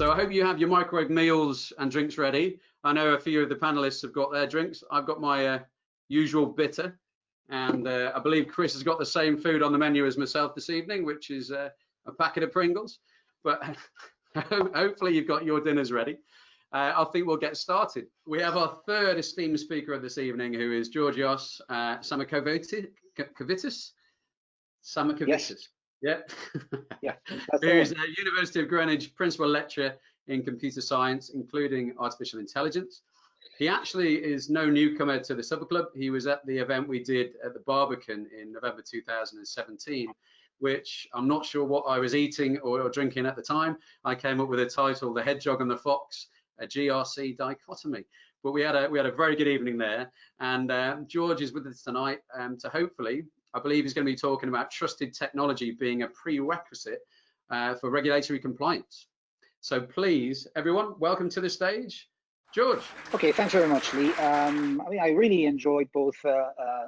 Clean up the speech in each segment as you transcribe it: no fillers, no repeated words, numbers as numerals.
So I hope you have your microwave meals and drinks ready. I know a few of the panelists have got their drinks. I've got my usual bitter, and I believe Chris has got the same food on the menu as myself this evening, which is a packet of Pringles. But hopefully you've got your dinners ready. I think we'll get started. We have our third esteemed speaker of this evening, who is Georgios Samakovitis. Yes. Yeah. Yeah. Who is a University of Greenwich principal lecturer in computer science, including artificial intelligence. He actually is no newcomer to the Supper Club. He was at the event we did at the Barbican in November 2017, which I'm not sure what I was eating or drinking at the time. I came up with a title, The Hedgehog and the Fox, a GRC dichotomy. But we had a very good evening there. And George is with us tonight to hopefully, I believe he's going to be talking about trusted technology being a prerequisite for regulatory compliance. So please, everyone, welcome to the stage, George. Okay, thanks very much, Lee. I mean, I really enjoyed both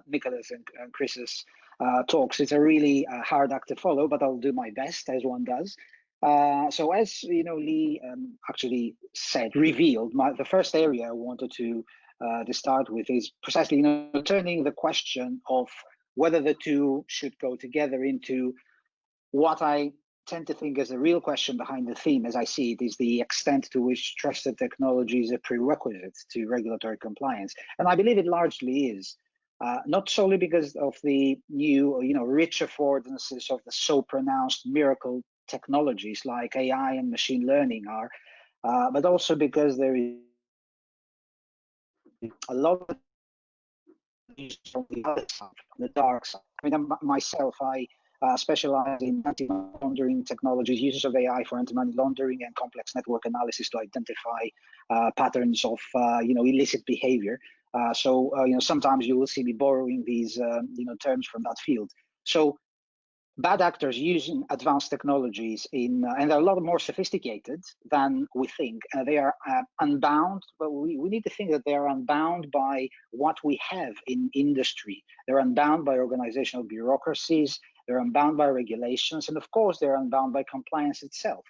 Nicola's and Chris's talks. It's a really hard act to follow, but I'll do my best, as one does. So as you know, Lee actually revealed, the first area I wanted to start with is precisely, turning the question of whether the two should go together into what I tend to think is the real question behind the theme, as I see it, is the extent to which trusted technology is a prerequisite to regulatory compliance. And I believe it largely is, not solely because of the new, rich affordances of the so pronounced miracle technologies like AI and machine learning are, but also because there is a lot of from the other side, the dark side. I mean, myself, I specialize in anti-money laundering technologies, uses of AI for anti-money laundering and complex network analysis to identify patterns of, illicit behavior. So sometimes you will see me borrowing these, terms from that field. So bad actors using advanced technologies and they're a lot more sophisticated than we think. They are unbound, but we need to think that they are unbound by what we have in industry. They're unbound by organizational bureaucracies, they're unbound by regulations, and of course, they're unbound by compliance itself.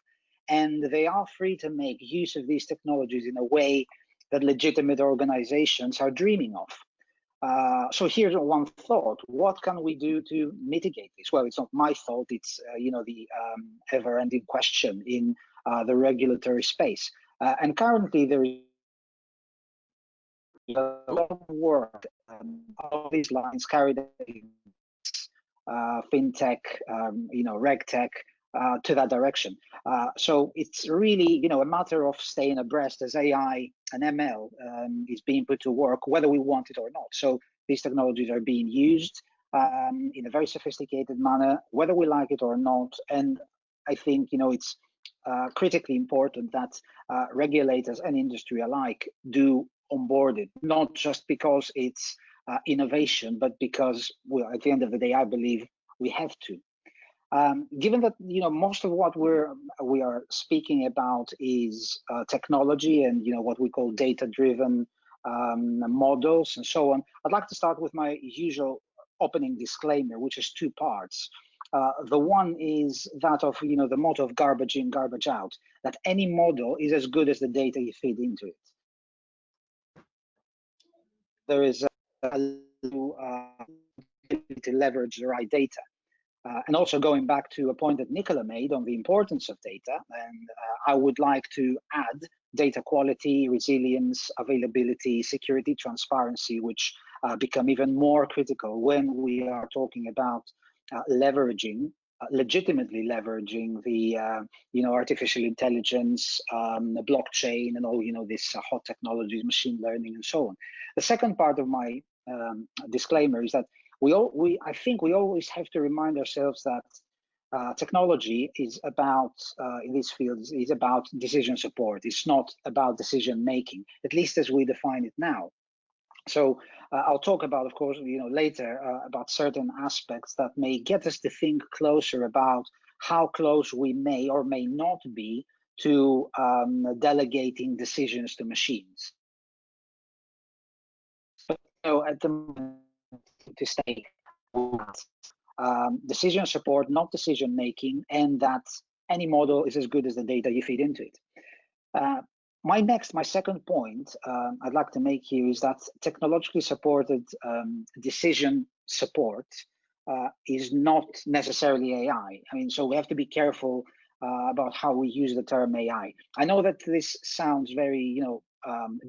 And they are free to make use of these technologies in a way that legitimate organizations are dreaming of. So here's one thought: what can we do to mitigate this? Well, it's not my thought; it's the ever-ending question in the regulatory space. And currently, there is a lot of work on these lines carried out in FinTech, RegTech, to that direction. So it's really, a matter of staying abreast as AI and ML is being put to work, whether we want it or not. So these technologies are being used in a very sophisticated manner, whether we like it or not. And I think, it's critically important that regulators and industry alike do onboard it, not just because it's innovation, but because, well, at the end of the day, I believe we have to. Given that most of what we are speaking about is technology and what we call data-driven models and so on, I'd like to start with my usual opening disclaimer, which is two parts. The one is that of the motto of garbage in, garbage out, that any model is as good as the data you feed into it. There is to leverage the right data. And also going back to a point that Nicola made on the importance of data, and I would like to add data quality, resilience, availability, security, transparency, which become even more critical when we are talking about legitimately leveraging the artificial intelligence, the blockchain, and all this hot technologies, machine learning, and so on. The second part of my disclaimer is that I think we always have to remind ourselves that technology is about, in these fields, is about decision support. It's not about decision making, at least as we define it now. So I'll talk about, of course, later about certain aspects that may get us to think closer about how close we may or may not be to delegating decisions to machines. So at the moment, to stay decision support, not decision making, and that any model is as good as the data you feed into it. My second point I'd like to make here is that technologically supported decision support is not necessarily AI. I mean, so we have to be careful about how we use the term AI. I know that this sounds very,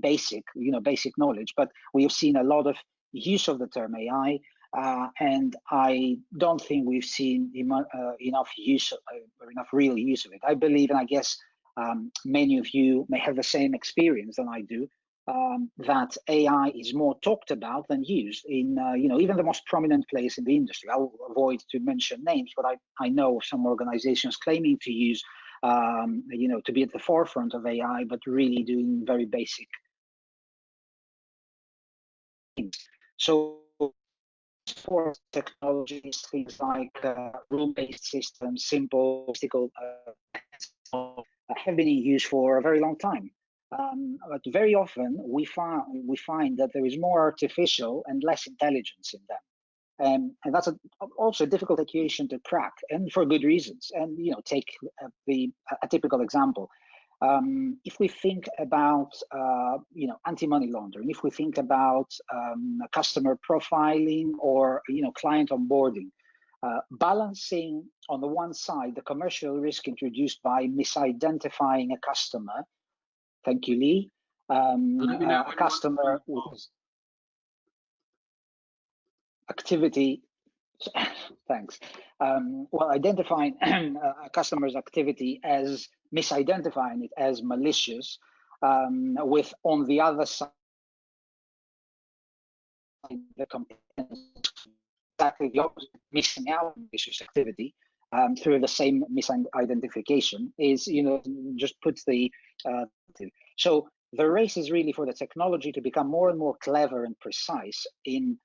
basic, basic knowledge, but we have seen a lot of use of the term AI, and I don't think we've seen enough use or enough real use of it. I believe, and I guess many of you may have the same experience than I do, that AI is more talked about than used in, even the most prominent place in the industry. I'll avoid to mention names, but I know some organizations claiming to use, to be at the forefront of AI, but really doing very basic things. So for technologies, things like rule-based systems, simple statistical have been in use for a very long time. But very often we find that there is more artificial and less intelligence in them. And that's also a difficult equation to crack, and for good reasons. And take a typical example. If we think about anti-money laundering, if we think about customer profiling or client onboarding, balancing on the one side the commercial risk introduced by misidentifying a customer. Thank you, Lee. A customer with activity. Thanks. Well, identifying a customer's activity as misidentifying it as malicious, with on the other side the exactly the opposite, missing out malicious activity through the same misidentification is, just puts the so the race is really for the technology to become more and more clever and precise in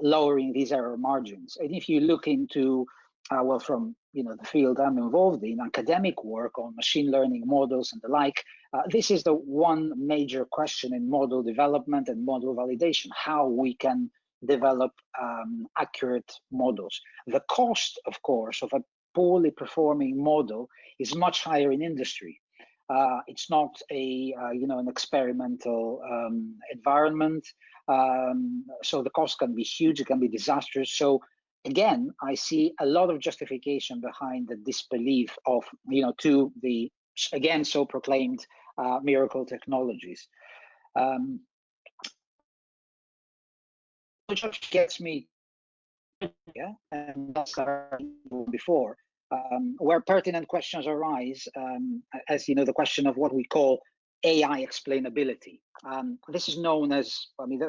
lowering these error margins. And if you look into, from the field I'm involved in, academic work on machine learning models and the like, this is the one major question in model development and model validation: how we can develop accurate models. The cost, of course, of a poorly performing model is much higher in industry. It's not an experimental environment, so the cost can be huge. It can be disastrous. So again, I see a lot of justification behind the disbelief of to the again so proclaimed miracle technologies. Which gets me, and that's before. Where pertinent questions arise, as the question of what we call AI explainability. This is known as,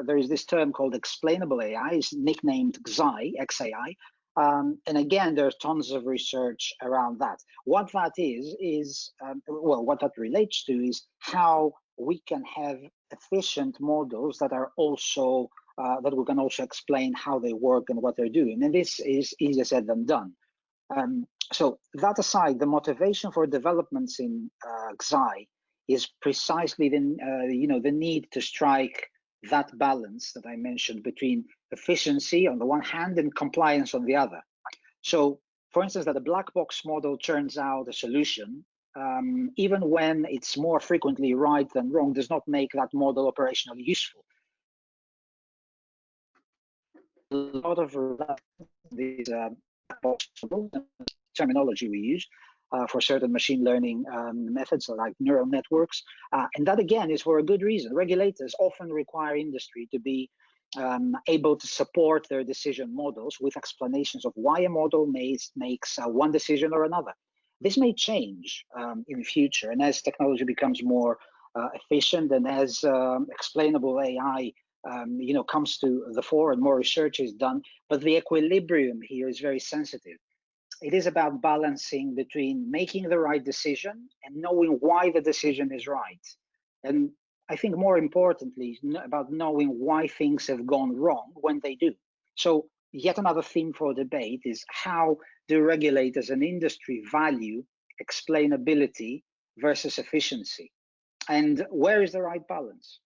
there is this term called explainable AI, it's nicknamed XAI, and again, there's tons of research around that. What that is what that relates to is how we can have efficient models that are also, that we can also explain how they work and what they're doing. And this is easier said than done. So that aside, the motivation for developments in XAI is precisely the need to strike that balance that I mentioned between efficiency on the one hand and compliance on the other. So, for instance, that a black box model turns out a solution, even when it's more frequently right than wrong, does not make that model operationally useful. A lot of these terminology we use for certain machine learning methods like neural networks. And that, again, is for a good reason. Regulators often require industry to be able to support their decision models with explanations of why a model makes one decision or another. This may change in the future, and as technology becomes more efficient and as explainable AI comes to the fore and more research is done, but the equilibrium here is very sensitive. It is about balancing between making the right decision and knowing why the decision is right. And I think more importantly, about knowing why things have gone wrong when they do. So yet another theme for debate is how do regulators and industry value explainability versus efficiency? And where is the right balance?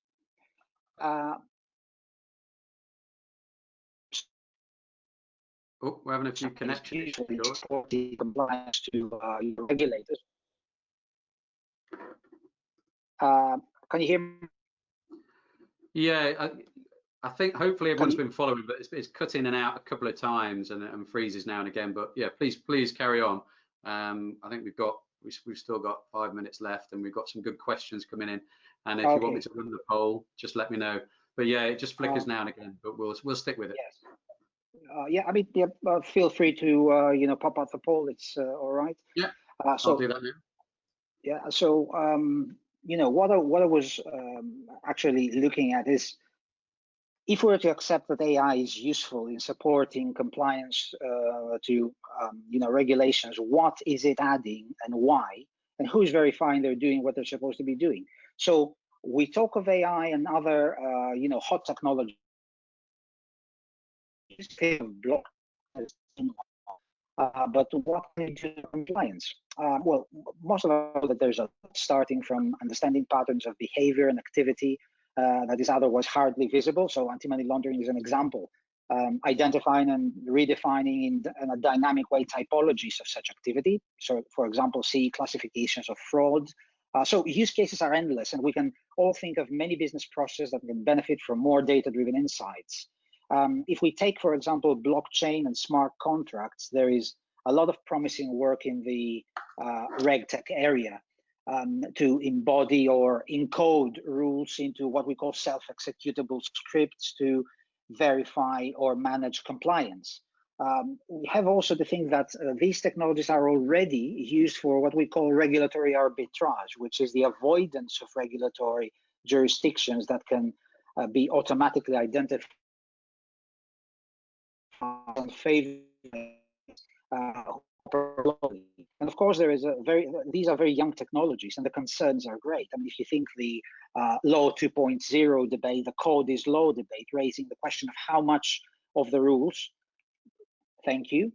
Oh, we're having a few connection issues. Compliance to regulators. Can you hear me? Yeah, I think hopefully everyone's been following, but it's cut in and out a couple of times and freezes now and again. But yeah, please carry on. I think we've still got 5 minutes left, and we've got some good questions coming in. And if you want me to run the poll, just let me know. But yeah, it just flickers now and again, but we'll stick with it. Yes. Yeah, I mean, yeah, feel free to pop out the poll. It's all right. Yeah. So I'll do that now. Yeah. So what I was actually looking at is, if we were to accept that AI is useful in supporting compliance to regulations, what is it adding and why, and who's verifying they're doing what they're supposed to be doing? So we talk of AI and other hot technologies. Block, but what can you do in compliance? Well, most of us know that there's a starting from understanding patterns of behavior and activity that is otherwise hardly visible. So anti-money laundering is an example. Identifying and redefining in a dynamic way typologies of such activity. So, for example, see classifications of fraud. So use cases are endless, and we can all think of many business processes that can benefit from more data-driven insights. If we take, for example, blockchain and smart contracts, there is a lot of promising work in the RegTech area to embody or encode rules into what we call self-executable scripts to verify or manage compliance. We have also to think that these technologies are already used for what we call regulatory arbitrage, which is the avoidance of regulatory jurisdictions that can be automatically identified and favor. And of course, there is these are very young technologies, and the concerns are great. I mean, if you think the Law 2.0 debate, the code is law debate, raising the question of how much of the rules, thank you.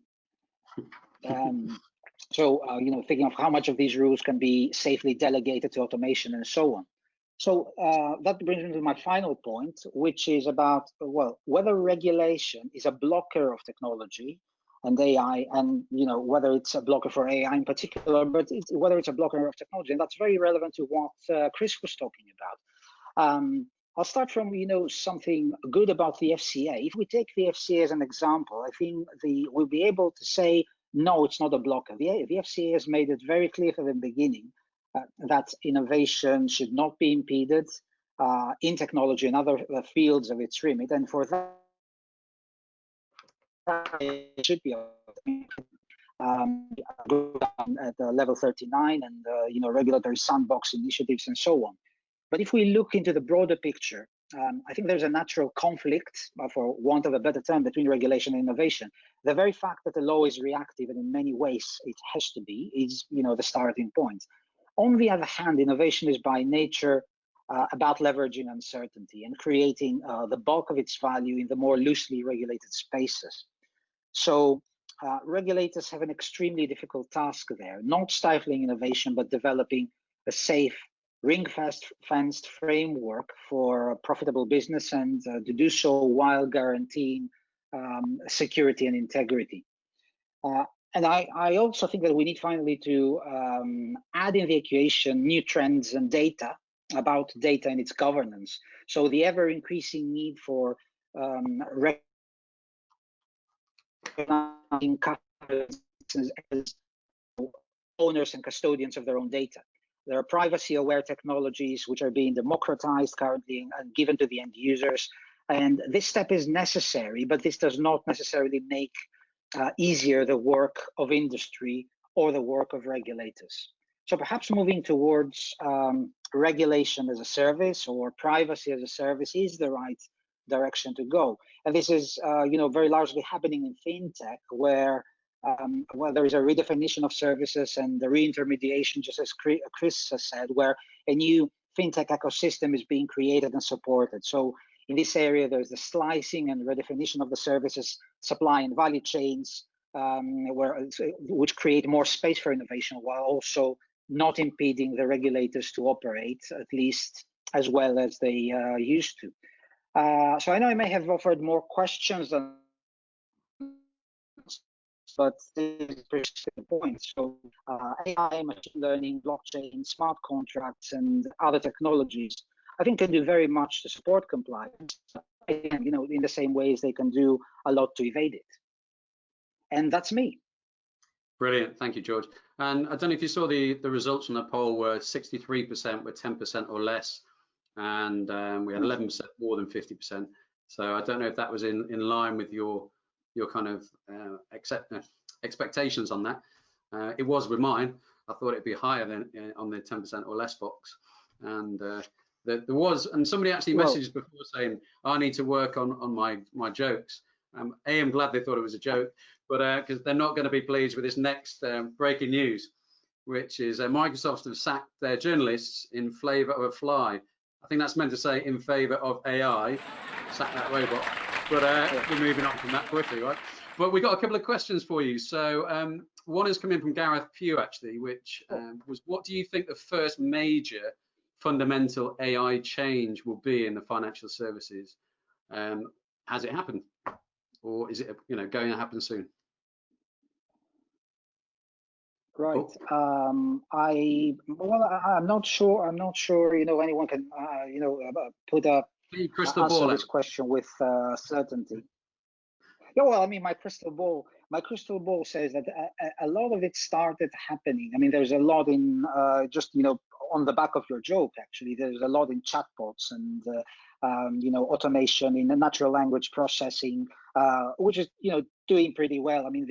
Thinking of how much of these rules can be safely delegated to automation and so on. So that brings me to my final point, which is about, well, whether regulation is a blocker of technology and AI, and whether it's a blocker for AI in particular, but whether it's a blocker of technology. And that's very relevant to what Chris was talking about. I'll start from something good about the FCA. If we take the FCA as an example, I think we'll be able to say, no, it's not a blocker. The FCA has made it very clear from the beginning that innovation should not be impeded in technology and other fields of its remit, and for that it should be at level 39 and regulatory sandbox initiatives and so on. But if we look into the broader picture, I think there's a natural conflict, for want of a better term, between regulation and innovation. The very fact that the law is reactive, and in many ways it has to be, is the starting point. On the other hand, innovation is by nature about leveraging uncertainty and creating the bulk of its value in the more loosely regulated spaces. So regulators have an extremely difficult task there, not stifling innovation, but developing a safe, ring-fenced framework for profitable business, and to do so while guaranteeing security and integrity. And I also think that we need finally to add in the equation new trends and data about data and its governance. So the ever-increasing need for recognizing customers as owners and custodians of their own data. There are privacy-aware technologies which are being democratized currently and given to the end users. And this step is necessary, but this does not necessarily make easier the work of industry or the work of regulators. So perhaps moving towards regulation as a service or privacy as a service is the right direction to go. And this is, very largely happening in FinTech, where there is a redefinition of services and the reintermediation, just as Chris has said, where a new FinTech ecosystem is being created and supported. So in this area, there's the slicing and redefinition of the services, supply and value chains, which create more space for innovation, while also not impeding the regulators to operate, at least as well as they used to. So I know I may have offered more questions than but this is the point. So AI, machine learning, blockchain, smart contracts, and other technologies, I think, can do very much to support compliance. And, in the same ways they can do a lot to evade it. And that's me. Brilliant, thank you, George. And I don't know if you saw the results from the poll were 63% were 10% or less, and we had 11% more than 50%. So I don't know if that was in line with your kind of expectations on that. It was with mine. I thought it'd be higher than on the 10% or less box. And there was, and somebody actually messaged before saying, I need to work on my jokes. I'm glad they thought it was a joke, but because they're not going to be pleased with this next breaking news, which is Microsoft have sacked their journalists in favour of a fly. I think that's meant to say in favour of AI, sack that robot. But we're moving on from that quickly, right? But we got a couple of questions for you. So one is coming from Gareth Pugh, actually, which was, what do you think the first major fundamental AI change will be in the financial services? Has it happened, or is it going to happen soon? Right. I'm not sure. Anyone can put a crystal answer ball this question with certainty. Yeah, well, I mean, my crystal ball says that a lot of it started happening. I mean, there's a lot in on the back of your joke. Actually, there's a lot in chatbots and automation in the natural language processing, which is doing pretty well. I mean,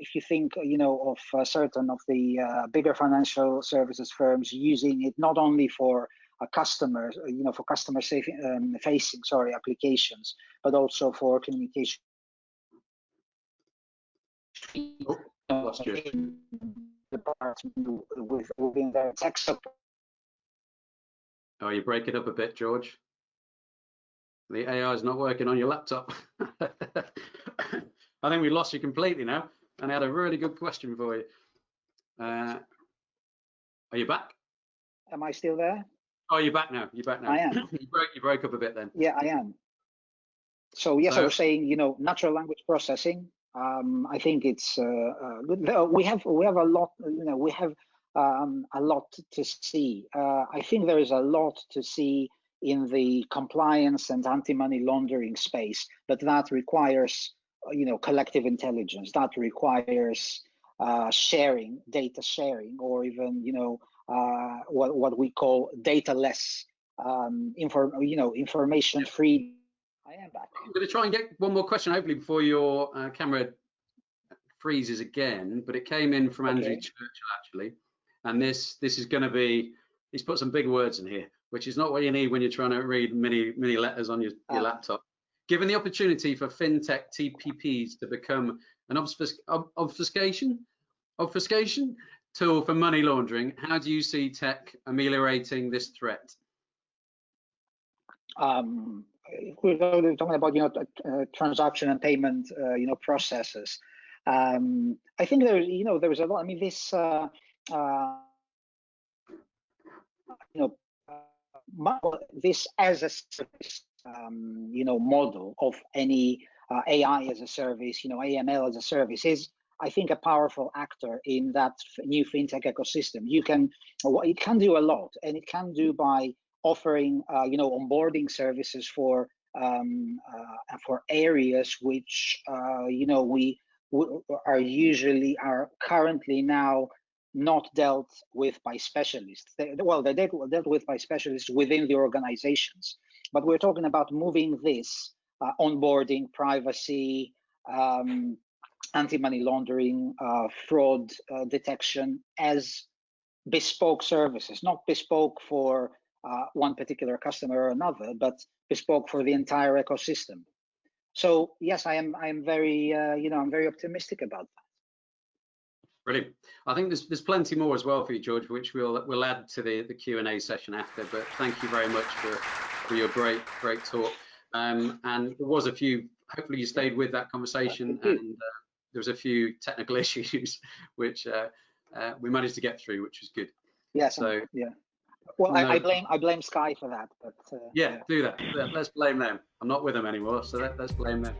if you think of certain of the bigger financial services firms using it not only for customers, for customer facing applications, but also for communication. Lost you. Within their tech support. Oh, you break it up a bit, George. The AI is not working on your laptop. I think we lost you completely now, and I had a really good question for you. Are you back? Am I still there? Oh, you're back now. You're back now. I am. You broke up a bit then. Yeah, I am. So yes, I was saying, natural language processing. I think it's good. We have a lot. We have a lot to see. I think there is a lot to see in the compliance and anti-money laundering space, but that requires collective intelligence. That requires sharing, data sharing, or even what we call data-less, information-free. I am back. I'm going to try and get one more question, hopefully, before your camera freezes again. But it came in from Andrew Churchill, actually, and this is going to be. He's put some big words in here, which is not what you need when you're trying to read many letters on your laptop. Given the opportunity for FinTech TPPs to become an obfuscation tool for money laundering, how do you see tech ameliorating this threat? We're talking about transaction and payment processes. I think there is a lot. I mean, this this as a service model of any AI as a service, AML as a service is, I think, a powerful actor in that new fintech ecosystem. It can do a lot, and it can do by offering onboarding services for areas which we are currently now not dealt with by specialists. They're dealt with by specialists within the organizations, but we're talking about moving this onboarding, privacy, anti-money laundering, fraud detection as bespoke services, not bespoke for one particular customer or another, but bespoke for the entire ecosystem. So yes, I'm very I'm very optimistic about that. Brilliant. I think there's plenty more as well for you, George, which we'll add to the Q&A session after. But thank you very much for your great talk. And there was a few. Hopefully you stayed with that conversation, and there was a few technical issues which we managed to get through, which was good. Yes. So yeah. Well, no. I blame Sky for that. But yeah, do that. Let's blame them. I'm not with them anymore, so let's blame them.